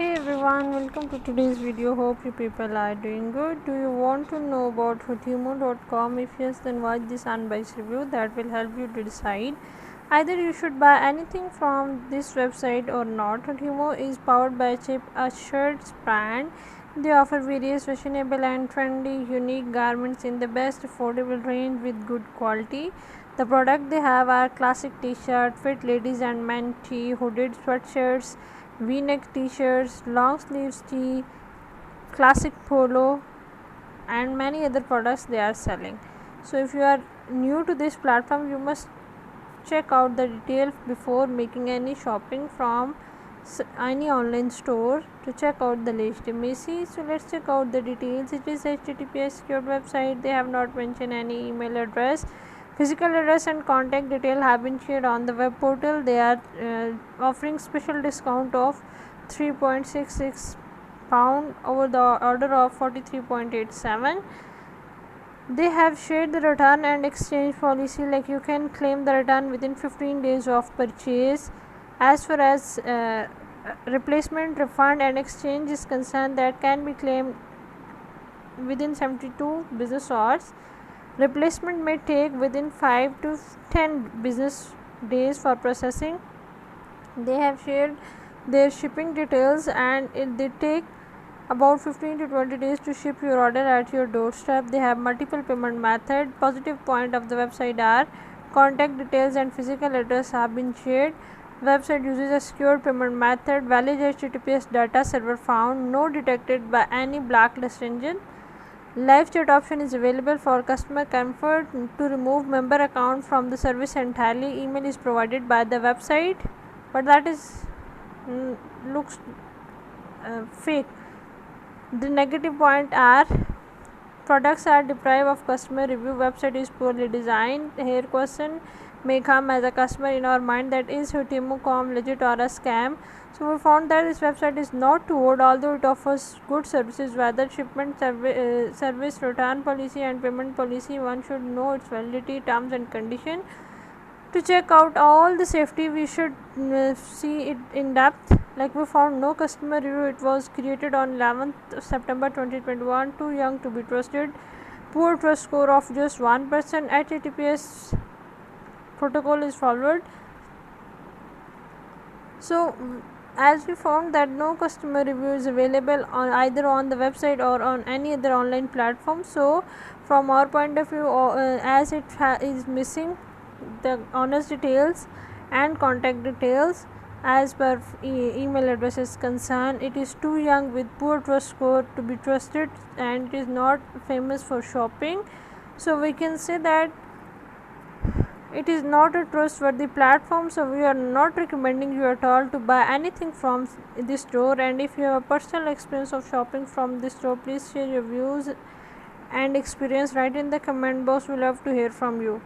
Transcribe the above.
Hey everyone, welcome to today's video. Hope you people are doing good. Do you want to know about Hotimo.com? If yes, then watch this unbiased review that will help you to decide either you should buy anything from this website or not. Hotimo is powered by Chip, a shirts brand. They offer various fashionable and trendy unique garments in the best affordable range with good quality. The product they have are classic t-shirt, fit ladies and men tee, hooded sweatshirts, v-neck t-shirts, long sleeves tee, classic polo, and many other products they are selling. So if you are new to this platform, you must check out the details before making any shopping from any online store to check out the legitimacy. So let's check out the details. It is HTTPS secured website. They have not mentioned any email address. Physical address and contact detail have been shared on the web portal. They are offering special discount of 3.66 pound over the order of 43.87. They have shared the return and exchange policy, like you can claim the return within 15 days of purchase. As far as replacement, refund and exchange is concerned, that can be claimed within 72 business hours. Replacement may take within 5 to 10 business days for processing. They have shared their shipping details, and they take about 15 to 20 days to ship your order at your doorstep. They have multiple payment method. Positive point of the website are contact details and physical address have been shared. Website uses a secure payment method. Valid HTTPS data server found. No detected by any blacklist engine. Live chat option is available for customer comfort. To remove member account from the service entirely, email is provided by the website, but that is looks fake. The negative point are products are deprived of customer review. Website is poorly designed. Here question may come as a customer in our mind, that is Hotimo.com legit or a scam. So we found that this website is not too old, although it offers good services, whether shipment service, return policy and payment policy. One should know its validity, terms and condition. To check out all the safety, we should see it in depth. Like we found no customer review. It was created on 11th September 2021. Too young to be trusted. Poor trust score of just 1%. HTTPS protocol is followed. So as we found that no customer review is available on either on the website or on any other online platform. So from our point of view, as it is missing the owner's details and contact details as per email address is concerned, it is too young with poor trust score to be trusted, and it is not famous for shopping. So we can say that it is not a trustworthy platform. So we are not recommending you at all to buy anything from this store. And if you have a personal experience of shopping from this store, please share your views and experience right in the comment box. We love to hear from you.